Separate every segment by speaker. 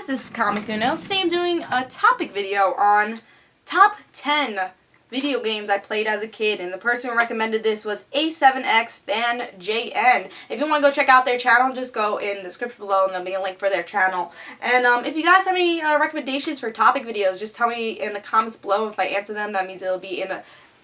Speaker 1: this is Comic Uno. Today I'm doing a topic video on top 10 video games I played as a kid, and the person who recommended this was A7X Fan JN. If you want to go check out their channel, just go in the description below and there'll be a link for their channel. And if you guys have any recommendations for topic videos, just tell me in the comments below. If I answer them, that means it'll be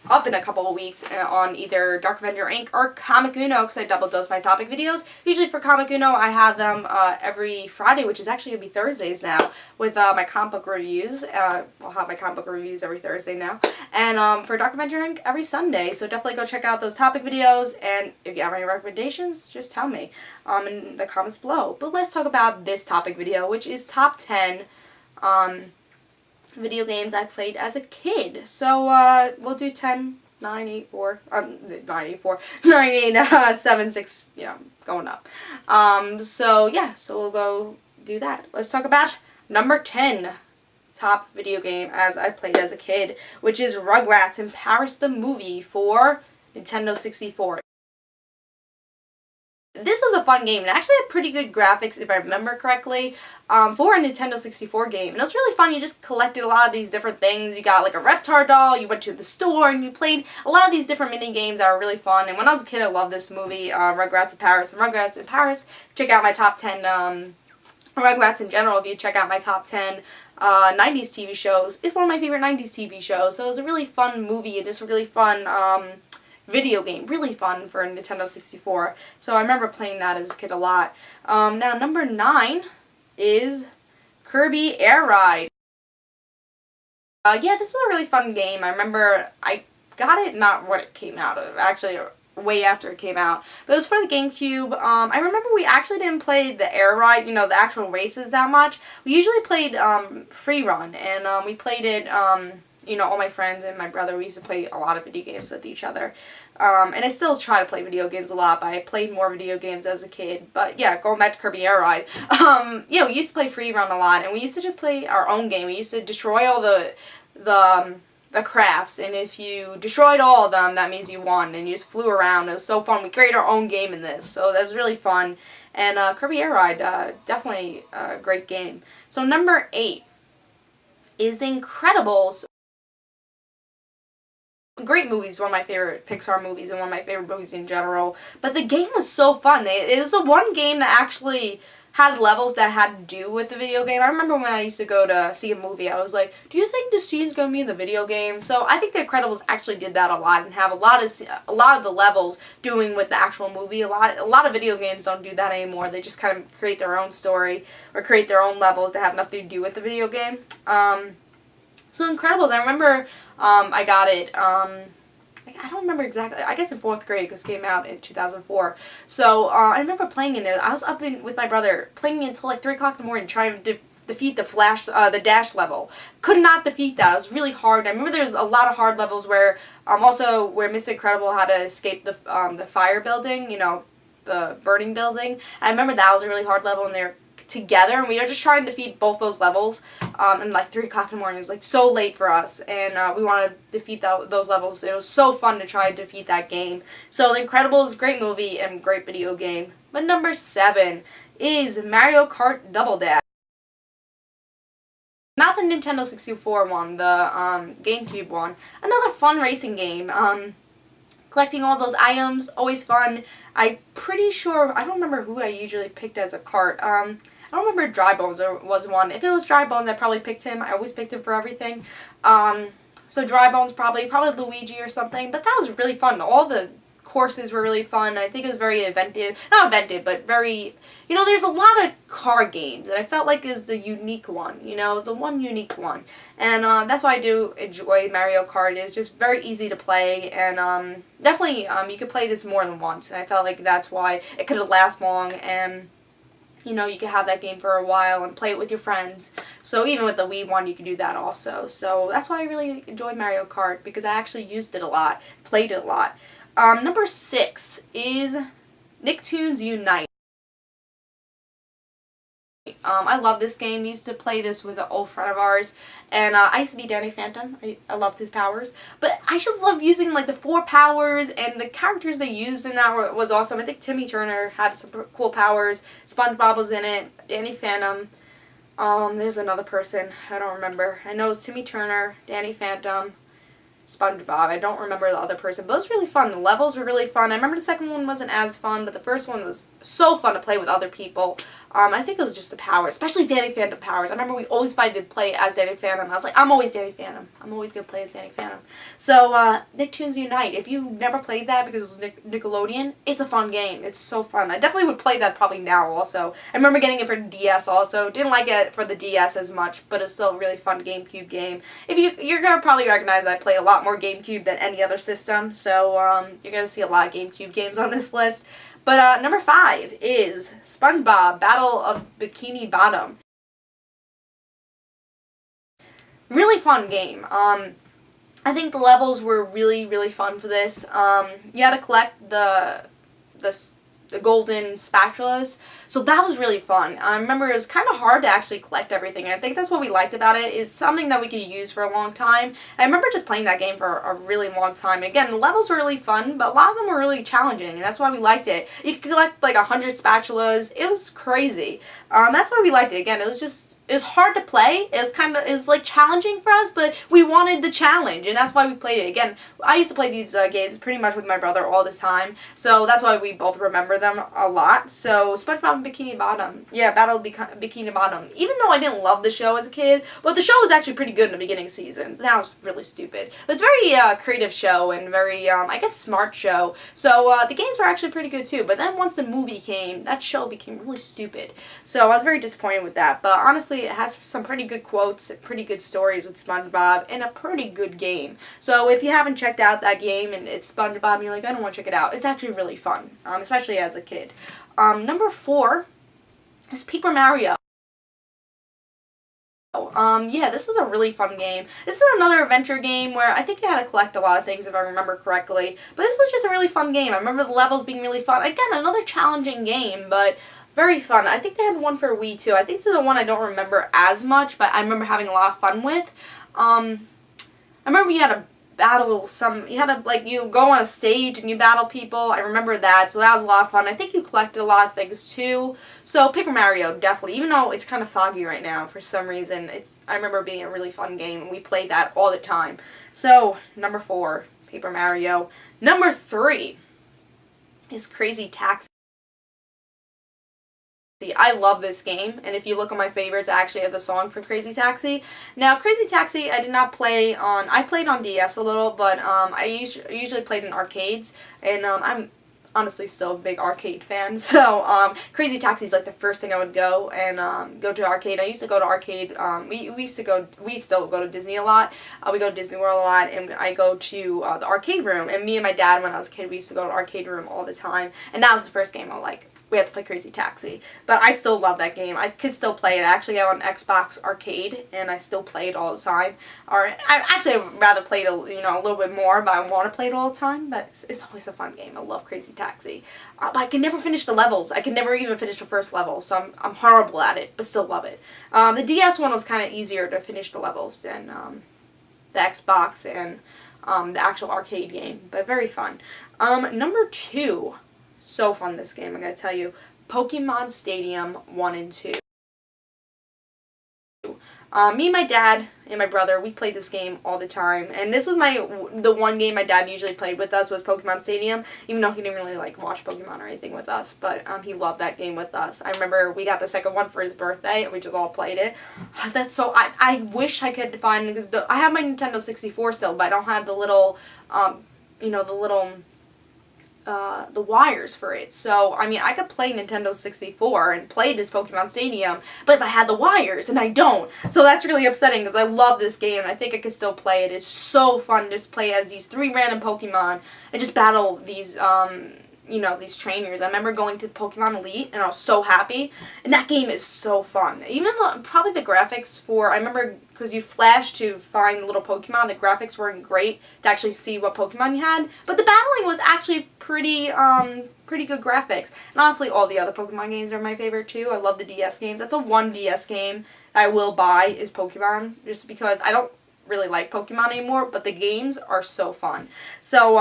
Speaker 1: up in a couple of weeks on either DarkAvengerINC or Comic Uno, because I double dose my topic videos. Usually for Comic Uno, I have them every Friday, which is actually going to be Thursdays now, with my comic book reviews. I'll have my comic book reviews every Thursday now. And for DarkAvengerINC, every Sunday. So definitely go check out those topic videos, and if you have any recommendations, just tell me in the comments below. But let's talk about this topic video, which is top 10 video games I played as a kid. So we'll do 10, 9, 8, 4, 9, 8, 7, 6, you know, going up. So yeah, so we'll go do that. Let's talk about number 10 top video game as I played as a kid, which is Rugrats in Paris the Movie for Nintendo 64. This was a fun game, and actually had pretty good graphics, if I remember correctly, for a Nintendo 64 game. And it was really fun. You just collected a lot of these different things. You got like a Reptar doll, you went to the store, and you played a lot of these different mini games that were really fun. And when I was a kid, I loved this movie, Rugrats in Paris. And Rugrats in Paris, check out my top 10, Rugrats in general, if you check out my top 10 90s TV shows. It's one of my favorite 90s TV shows. So it was a really fun movie, and just a really fun, video game. Really fun for a Nintendo 64. So I remember playing that as a kid a lot. Now, number 9 is Kirby Air Ride. Yeah, this is a really fun game. I remember I got it not when it came out of, actually way after it came out. But it was for the GameCube. I remember we actually didn't play the Air Ride, you know, the actual races that much. We usually played Free Run, and we played it, you know, all my friends and my brother, we used to play a lot of video games with each other. And I still try to play video games a lot, but I played more video games as a kid. But yeah, going back to Kirby Air Ride, yeah, we used to play Free Run a lot, and we used to just play our own game. We used to destroy all the crafts, and if you destroyed all of them, that means you won, and you just flew around. It was so fun. We created our own game in this, so that was really fun. And Kirby Air Ride, definitely a great game. So number 8 is The Incredibles. Great movies, one of my favorite Pixar movies and one of my favorite movies in general. But the game was so fun. It is the one game that actually had levels that had to do with the video game. I remember when I used to go to see a movie, I was like, do you think this scene's going to be in the video game? So I think The Incredibles actually did that a lot and have a lot of the levels doing with the actual movie. A lot of video games don't do that anymore. They just kind of create their own story or create their own levels that have nothing to do with the video game. So Incredibles, I remember I got it, I don't remember exactly, I guess in 4th grade, because it came out in 2004. So I remember playing in it. I was up with my brother playing until like 3 o'clock in the morning trying to defeat the dash level. Could not defeat that. It was really hard. I remember there's a lot of hard levels where also where Mr. Incredible had to escape the fire building, you know, the burning building. I remember that was a really hard level, and they're together, and we were just trying to defeat both those levels, and like 3 o'clock in the morning. It was like so late for us, and we wanted to defeat those levels. It was so fun to try to defeat that game. So The Incredibles is a great movie and great video game. But number 7 is Mario Kart Double Dash. Not the Nintendo 64 one, the GameCube one. Another fun racing game. Collecting all those items, always fun. I'm pretty sure, I don't remember who I usually picked as a Kart. I don't remember Dry Bones was one. If it was Dry Bones, I probably picked him. I always picked him for everything. So Dry Bones probably Luigi or something. But that was really fun. All the courses were really fun. I think it was very inventive. Not inventive, but very, you know, there's a lot of car games, and I felt like is the unique one, you know, the one unique one. And that's why I do enjoy Mario Kart. It's just very easy to play, and definitely you could play this more than once, and I felt like that's why it could last long, and you know, you could have that game for a while and play it with your friends. So even with the Wii one, you could do that also. So that's why I really enjoyed Mario Kart, because I actually used it a lot, played it a lot. Number 6 is Nicktoons Unite. I love this game. We used to play this with an old friend of ours, and I used to be Danny Phantom. I loved his powers, but I just love using like the 4 powers, and the characters they used in that was awesome. I think Timmy Turner had some cool powers. SpongeBob was in it. Danny Phantom. There's another person. I don't remember. I know it's Timmy Turner, Danny Phantom, SpongeBob. I don't remember the other person, but it was really fun. The levels were really fun. I remember the second one wasn't as fun, but the first one was so fun to play with other people. I think it was just the powers, especially Danny Phantom powers. I remember we always fighted to play as Danny Phantom. I was like, I'm always Danny Phantom. I'm always going to play as Danny Phantom. So, Nicktoons Unite. If you've never played that because it was Nickelodeon, it's a fun game. It's so fun. I definitely would play that probably now also. I remember getting it for the DS also. Didn't like it for the DS as much, but it's still a really fun GameCube game. You're going to probably recognize I played a lot more GameCube than any other system, so you're going to see a lot of GameCube games on this list. But number 5 is SpongeBob Battle of Bikini Bottom. Really fun game. I think the levels were really, really fun for this. You had to collect the golden spatulas, so that was really fun. I remember it was kind of hard to actually collect everything. I think that's what we liked about it, is something that we could use for a long time. I remember just playing that game for a really long time. Again, the levels were really fun, but a lot of them were really challenging, and that's why we liked it. You could collect like 100 spatulas. It was crazy. That's why we liked it. Again, it was hard to play. It was like challenging for us, but we wanted the challenge, and that's why we played it. Again, I used to play these games pretty much with my brother all the time, so that's why we both remember them a lot. So, SpongeBob and Bikini Bottom. Yeah, Battle of Bikini Bottom. Even though I didn't love the show as a kid, but the show was actually pretty good in the beginning seasons. Now it's really stupid. But it's a very creative show and very, I guess, smart show. So, the games are actually pretty good too. But then once the movie came, that show became really stupid. So, I was very disappointed with that. But honestly, it has some pretty good quotes, pretty good stories with SpongeBob, and a pretty good game. So if you haven't checked out that game and it's SpongeBob and you're like, I don't want to check it out, it's actually really fun, especially as a kid. Number 4 is Paper Mario. Yeah, this is a really fun game. This is another adventure game where I think you had to collect a lot of things if I remember correctly, but this was just a really fun game. I remember the levels being really fun. Again, another challenging game, but very fun. I think they had one for Wii too. I think this is the one I don't remember as much, but I remember having a lot of fun with. I remember you had to battle you had to, like, you go on a stage and you battle people. I remember that, so that was a lot of fun. I think you collected a lot of things too. So Paper Mario, definitely. Even though it's kind of foggy right now for some reason, I remember it being a really fun game, and we played that all the time. So, number 4, Paper Mario. Number 3 is Crazy Taxi. I love this game, and if you look at my favorites, I actually have the song for Crazy Taxi. Now, Crazy Taxi, I did not play on, I played on DS a little, but I usually played in arcades, and I'm honestly still a big arcade fan, so Crazy Taxi is like the first thing I would go and go to arcade. I used to go to arcade, we still go to Disney a lot. We go to Disney World a lot, and I go to the arcade room, and me and my dad, when I was a kid, we used to go to the arcade room all the time, and that was the first game I like. We had to play Crazy Taxi. But I still love that game. I could still play it. I actually have an Xbox Arcade, and I still play it all the time. Or I would rather play it a little bit more, but I want to play it all the time. But it's always a fun game. I love Crazy Taxi. But I can never finish the levels. I can never even finish the first level, so I'm horrible at it, but still love it. The DS one was kind of easier to finish the levels than the Xbox and the actual arcade game, but very fun. Number 2. So fun, this game, I gotta tell you. Pokemon Stadium 1 and 2. Me and my dad and my brother, we played this game all the time. And this was the one game my dad usually played with us was Pokemon Stadium. Even though he didn't really like watch Pokemon or anything with us. But he loved that game with us. I remember we got the second one for his birthday and we just all played it. That's so, I wish I could find, because I have my Nintendo 64 still, but I don't have the little, the wires for it. So, I mean, I could play Nintendo 64 and play this Pokemon Stadium, but if I had the wires, and I don't. So that's really upsetting, because I love this game, and I think I could still play it. It's so fun to just play as these 3 random Pokemon and just battle these, these trainers. I remember going to Pokemon Elite, and I was so happy, and that game is so fun. Even though, probably the graphics I remember, because you flash to find little Pokemon, the graphics weren't great to actually see what Pokemon you had, but the battling was actually pretty good graphics. And honestly, all the other Pokemon games are my favorite too. I love the DS games. That's the one DS game I will buy is Pokemon, just because I don't really like Pokemon anymore, but the games are so fun. So,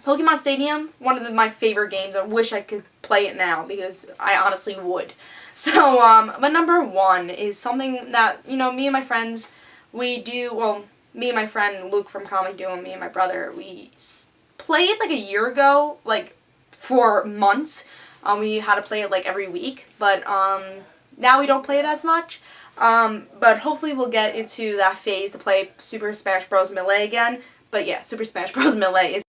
Speaker 1: Pokemon Stadium, one of my favorite games. I wish I could play it now, because I honestly would. So, but number one is something that, you know, me and my friends, we do, well, me and my friend Luke from Comic Duo and me and my brother, we played like a year ago, like for months. We had to play it like every week, but now we don't play it as much. But hopefully we'll get into that phase to play Super Smash Bros. Melee again. But yeah, Super Smash Bros. Melee is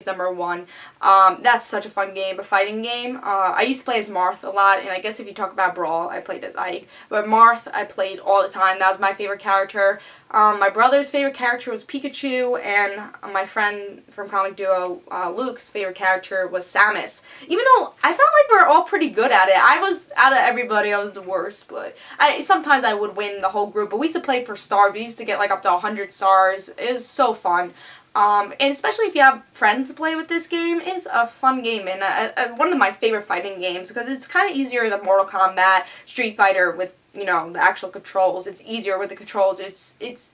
Speaker 1: number one. That's such a fun game, a fighting game. I used to play as Marth a lot, and I guess if you talk about Brawl, I played as Ike. But Marth, I played all the time. That was my favorite character. My brother's favorite character was Pikachu, and my friend from Comic Duo, Luke's favorite character was Samus. Even though I felt like we were all pretty good at it. I was, out of everybody, I was the worst, but sometimes I would win the whole group. But we used to play for stars. We used to get like up to 100 stars. It was so fun. And especially if you have friends to play with this game, it's a fun game and one of my favorite fighting games because it's kind of easier than Mortal Kombat, Street Fighter with, you know, the actual controls. It's easier with the controls. It's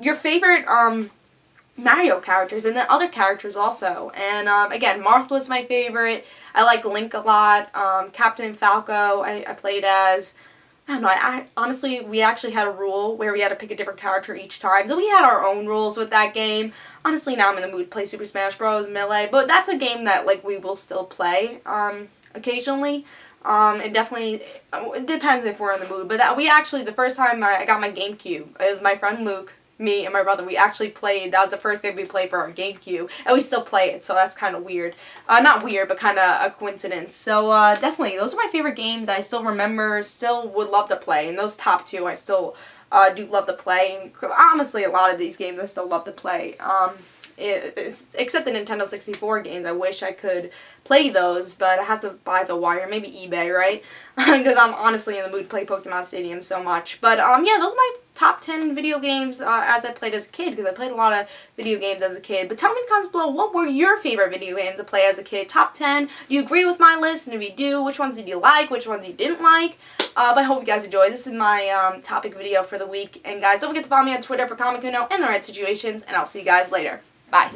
Speaker 1: your favorite Mario characters and then other characters also. And again, Marth was my favorite. I like Link a lot. Captain Falco I played as. I don't know, honestly, we actually had a rule where we had to pick a different character each time, so we had our own rules with that game. Honestly, now I'm in the mood to play Super Smash Bros. Melee, but that's a game that, like, we will still play, occasionally. It definitely, it depends if we're in the mood, but the first time I got my GameCube, it was my friend Luke, me, and my brother, we actually played, that was the first game we played for our GameCube, and we still play it, so that's kind of weird. Not weird, but kind of a coincidence. So, definitely, those are my favorite games I still remember, still would love to play, and those top two I still do love to play. Honestly, a lot of these games I still love to play. Except the Nintendo 64 games, I wish I could play those, but I have to buy the wire, maybe eBay, right? Because I'm honestly in the mood to play Pokemon Stadium so much. But yeah, those are my top 10 video games as I played as a kid, because I played a lot of video games as a kid. But tell me in the comments below, what were your favorite video games to play as a kid? Top 10. Do you agree with my list? And if you do, which ones did you like? Which ones you didn't like? But I hope you guys enjoyed. This is my topic video for the week. And guys, don't forget to follow me on Twitter for Comic Uno and the Red Situations, and I'll see you guys later. Bye.